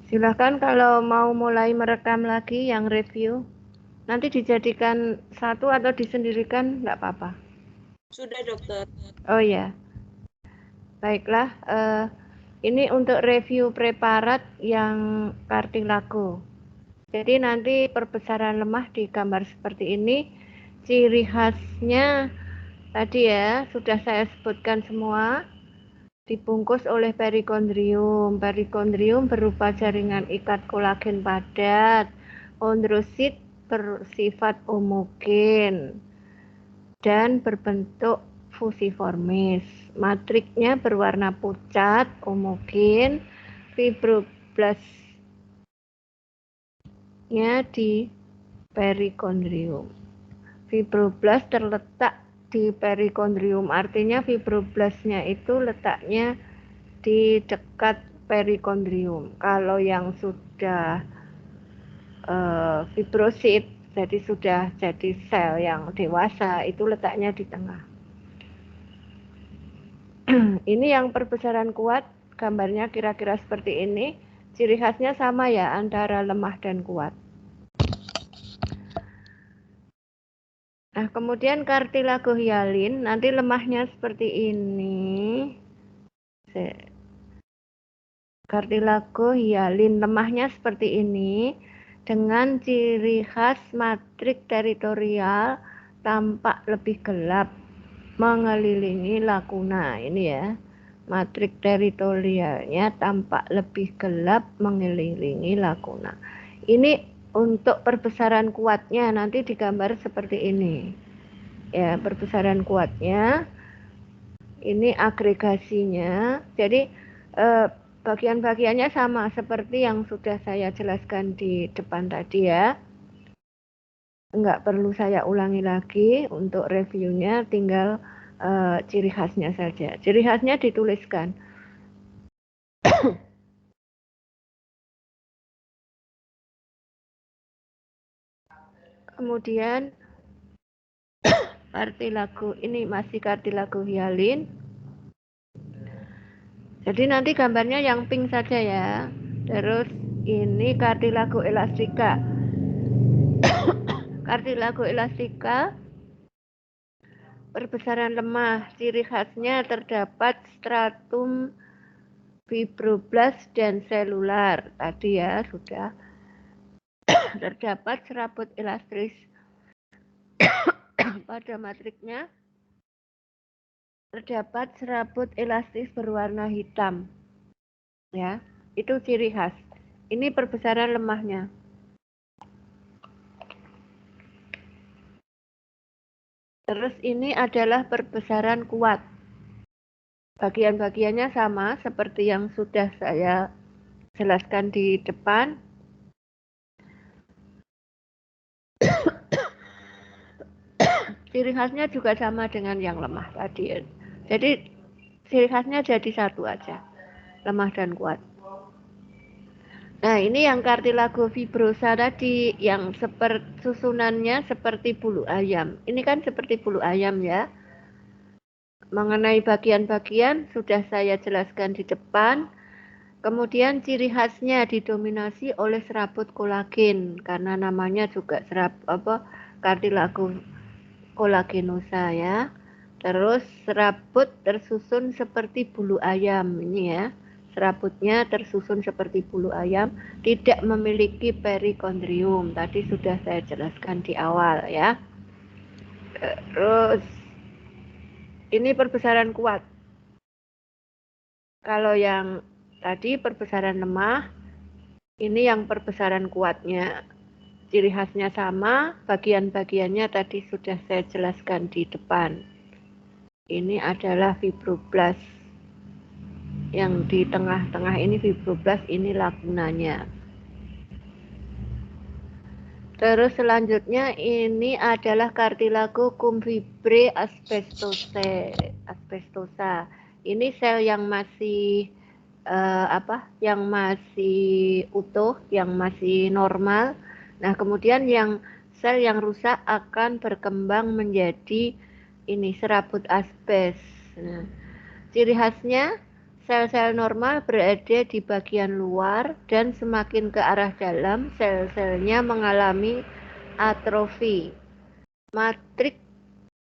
Silahkan kalau mau mulai merekam lagi yang review. Nanti dijadikan satu atau disendirikan, nggak apa-apa. Sudah, dokter. Oh ya, baiklah. Ini untuk review preparat yang kartilago. Jadi nanti perbesaran lemah di gambar seperti ini. Ciri khasnya tadi ya, sudah saya sebutkan semua. Dibungkus oleh perikondrium. Perikondrium berupa jaringan ikat kolagen padat. Kondrosit bersifat homogen dan berbentuk fusiformis. Matriknya berwarna pucat, homogen. Fibroblasnya di perikondrium. Fibroblast terletak di perikondrium, artinya fibroblasnya itu letaknya di dekat perikondrium. Kalau yang sudah fibrosit, jadi sudah jadi sel yang dewasa, itu letaknya di tengah. Ini yang perbesaran kuat, gambarnya kira-kira seperti ini. Ciri khasnya sama ya antara lemah dan kuat. Nah, kemudian kartilago hialin, nanti lemahnya seperti ini. Kartilago hialin, lemahnya seperti ini, dengan ciri khas matrik teritorial tampak lebih gelap, mengelilingi lakuna. Ini ya, matrik teritorialnya tampak lebih gelap, mengelilingi lakuna. Ini untuk perbesaran kuatnya nanti digambar seperti ini ya, perbesaran kuatnya ini agregasinya. Jadi bagian-bagiannya sama seperti yang sudah saya jelaskan di depan tadi ya, enggak perlu saya ulangi lagi. Untuk reviewnya tinggal ciri khasnya saja. Ciri khasnya dituliskan. Kemudian kartilago, ini masih kartilago hialin. Jadi nanti gambarnya yang pink saja ya. Terus ini kartilago elastika. Kartilago elastika perbesaran lemah, ciri khasnya terdapat stratum fibroblast dan selular. Tadi ya sudah. Terdapat serabut elastis pada matriknya. Terdapat serabut elastis berwarna hitam. Ya, itu ciri khas. Ini perbesaran lemahnya. Terus ini adalah perbesaran kuat. Bagian-bagiannya sama seperti yang sudah saya jelaskan di depan. Ciri khasnya juga sama dengan yang lemah tadi. Jadi ciri khasnya jadi satu aja, lemah dan kuat. Nah, ini yang kartilago fibrosa tadi, yang susunannya seperti bulu ayam. Ini kan seperti bulu ayam ya. Mengenai bagian-bagian sudah saya jelaskan di depan. Kemudian ciri khasnya didominasi oleh serabut kolagen, karena namanya juga kartilago kolagenosa ya. Terus serabut tersusun seperti bulu ayam ini ya. Serabutnya tersusun seperti bulu ayam, tidak memiliki perikondrium. Tadi sudah saya jelaskan di awal ya. Terus ini perbesaran kuat. Kalau yang tadi perbesaran lemah, ini yang perbesaran kuatnya. Ciri khasnya sama, bagian-bagiannya tadi sudah saya jelaskan di depan. Ini adalah fibroblast. Yang di tengah-tengah ini fibroblast, ini lakunanya. Terus selanjutnya ini adalah kartilago cum fibre asbestosa. Ini sel yang masih yang masih utuh, yang masih normal. Nah, kemudian yang sel yang rusak akan berkembang menjadi ini serabut asbes. Nah, ciri khasnya sel-sel normal berada di bagian luar dan semakin ke arah dalam sel-selnya mengalami atrofi. Matrik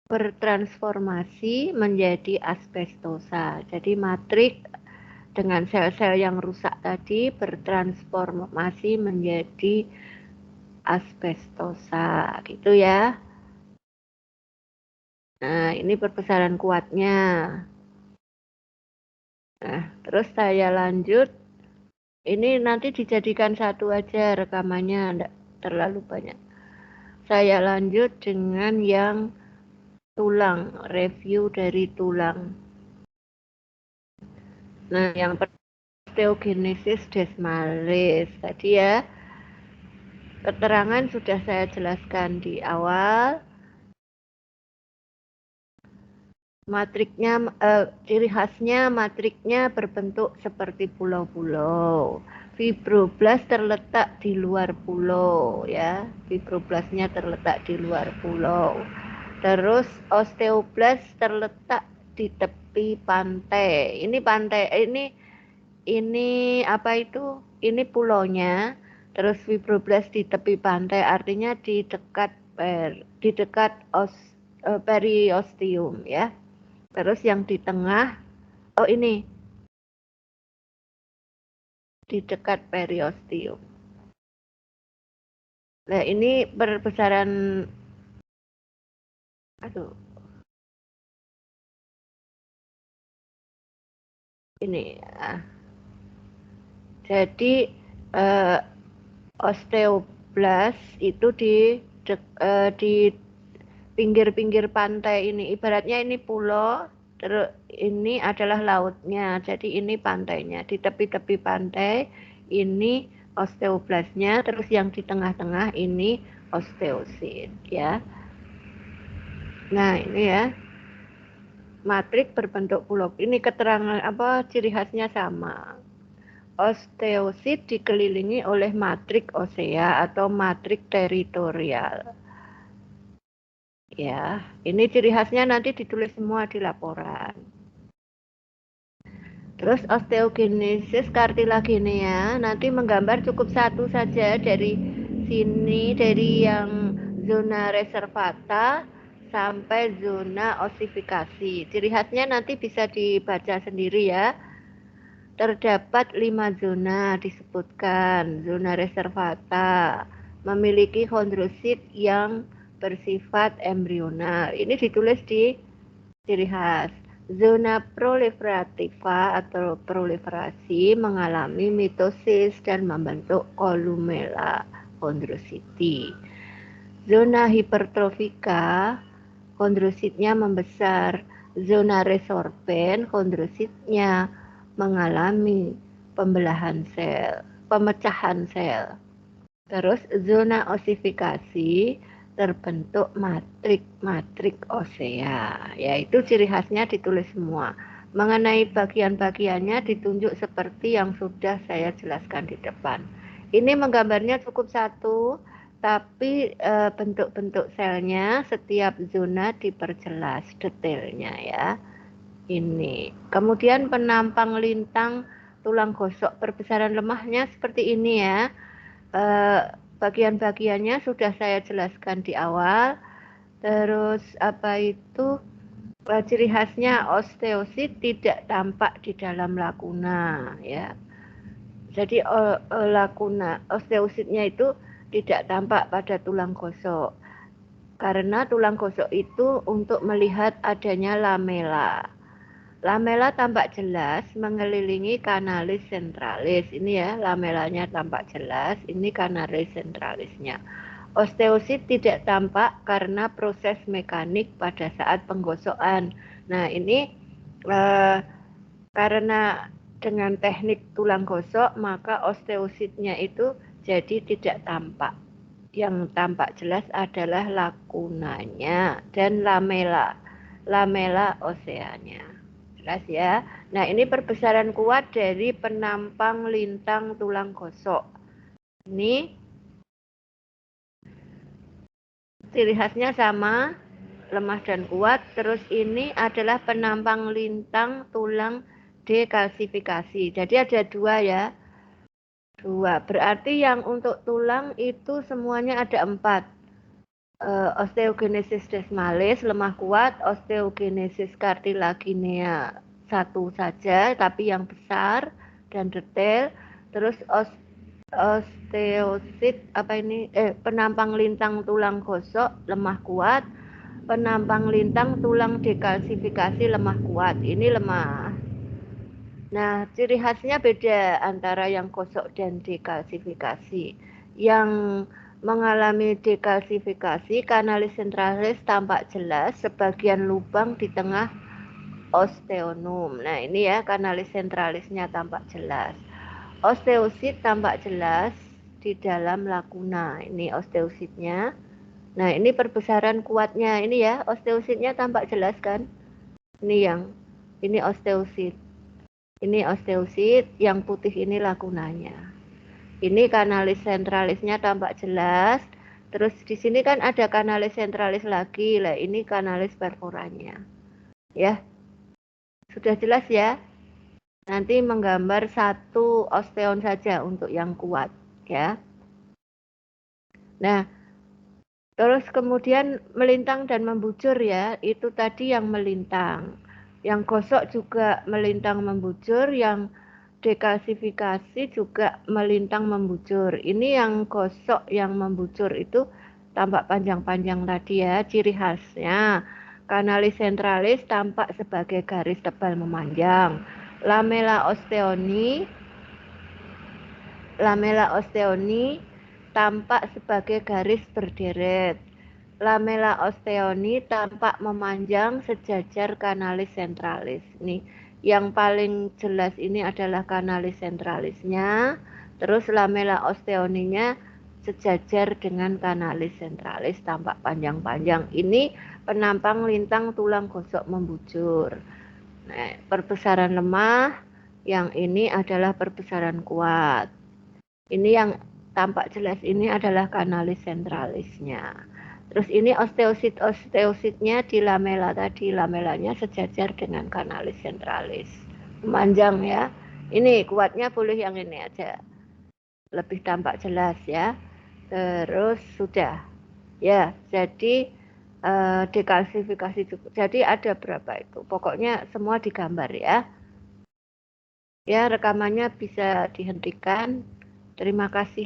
bertransformasi menjadi asbestosa. Jadi matrik dengan sel-sel yang rusak tadi bertransformasi menjadi asbestosa, gitu ya. Nah, ini perbesaran kuatnya. Nah, terus saya lanjut. Ini nanti dijadikan satu aja rekamannya, enggak terlalu banyak. Saya lanjut dengan yang tulang, review dari tulang. Nah, yang osteogenesis desmalis tadi ya, keterangan sudah saya jelaskan di awal. Matriknya, ciri khasnya matriknya berbentuk seperti pulau-pulau. Fibroblast terletak di luar pulau ya, fibroblastnya terletak di luar pulau. Terus osteoblast terletak di tepi pantai. Ini pantai, ini apa itu? Ini pulaunya. Terus fibroblast di tepi pantai, artinya di dekat periosteum ya. Terus yang di tengah, oh ini di dekat periosteum. Nah ini perbesaran, aduh, ini. Jadi osteoblast itu di pinggir-pinggir pantai ini. Ibaratnya ini pulau, terus ini adalah lautnya. Jadi ini pantainya. Di tepi-tepi pantai ini osteoblastnya, terus yang di tengah-tengah ini osteosit ya. Nah, ini ya. Matrik berbentuk pulau. Ini keterangan apa ciri khasnya sama. Osteosit dikelilingi oleh matrik osea atau matrik teritorial. Ya, ini ciri khasnya nanti ditulis semua di laporan. Terus osteogenesis cartilaginea nanti menggambar cukup satu saja dari sini, dari yang zona reservata sampai zona osifikasi. Ciri khasnya nanti bisa dibaca sendiri ya. Terdapat 5 zona disebutkan. Zona reservata memiliki kondrosit yang bersifat embrional. Ini ditulis di ciri khas. Zona proliferativa atau proliferasi mengalami mitosis dan membentuk kolumella kondrositi. Zona hipertrofika, kondrositnya membesar. Zona resorben, kondrositnya mengalami pemecahan sel. Terus zona osifikasi terbentuk matrik osea, yaitu ciri khasnya ditulis semua. Mengenai bagian-bagiannya ditunjuk seperti yang sudah saya jelaskan di depan. Ini menggambarnya cukup satu, tapi bentuk-bentuk selnya setiap zona diperjelas detailnya ya. Ini. Kemudian penampang lintang tulang gosok perbesaran lemahnya seperti ini ya. Bagian-bagiannya sudah saya jelaskan di awal. Terus apa itu ciri khasnya osteosit tidak tampak di dalam lakuna ya. Jadi lakuna osteositnya itu tidak tampak pada tulang gosok. Karena tulang gosok itu untuk melihat adanya lamela. Lamela tampak jelas mengelilingi kanalis centralis. Ini ya, lamelanya tampak jelas. Ini kanalis centralisnya. Osteosit tidak tampak karena proses mekanik pada saat penggosokan. Nah, ini karena dengan teknik tulang gosok, maka osteositnya itu jadi tidak tampak. Yang tampak jelas adalah lakunanya dan lamela oseanya. Jelas ya. Nah, ini perbesaran kuat dari penampang lintang tulang gosok. Ini ciri khasnya sama, lemah dan kuat. Terus ini adalah penampang lintang tulang dekalsifikasi. Jadi ada dua ya. Dua. Berarti yang untuk tulang itu semuanya ada 4. Osteogenesis desmalis, lemah kuat. Osteogenesis cartilaginea 1 saja, tapi yang besar dan detail. Terus osteosit penampang lintang tulang gosok lemah kuat, penampang lintang tulang dekalsifikasi lemah kuat. Ini lemah. Nah, ciri khasnya beda antara yang gosok dan dekalsifikasi. Yang mengalami dekalsifikasi, kanalis centralis tampak jelas sebagian lubang di tengah osteonum. Nah, ini ya kanalis centralisnya tampak jelas. Osteosit tampak jelas di dalam lakuna. Ini osteositnya. Nah, ini perbesaran kuatnya. Ini ya, osteositnya tampak jelas kan? Ini osteosit. Ini osteosit, yang putih ini lakunanya. Ini kanalis centralisnya tampak jelas. Terus di sini kan ada kanalis centralis lagi. Lah, ini kanalis perforannya. Ya. Sudah jelas ya? Nanti menggambar 1 osteon saja untuk yang kuat ya. Nah, terus kemudian melintang dan membujur ya, itu tadi yang melintang. Yang gosok juga melintang membujur, yang dekalsifikasi juga melintang membujur. Ini yang gosok yang membujur itu tampak panjang-panjang tadi ya, ciri khasnya. Kanalis centralis tampak sebagai garis tebal memanjang. Lamella osteoni tampak sebagai garis berderet. Lamella osteoni tampak memanjang sejajar kanalis centralis. Nih, yang paling jelas ini adalah kanalis centralisnya. Terus lamella osteoninya sejajar dengan kanalis centralis, tampak panjang-panjang. Ini penampang lintang tulang gosok membujur. Nah, perbesaran lemah, yang ini adalah perbesaran kuat. Ini yang tampak jelas ini adalah kanalis centralisnya. Terus ini osteositnya di lamela tadi, lamelanya sejajar dengan kanalis centralis. Memanjang ya. Ini kuatnya boleh yang ini aja. Lebih tampak jelas ya. Terus sudah. Ya, jadi dekalsifikasi cukup. Jadi ada berapa itu? Pokoknya semua digambar ya. Ya, rekamannya bisa dihentikan. Terima kasih.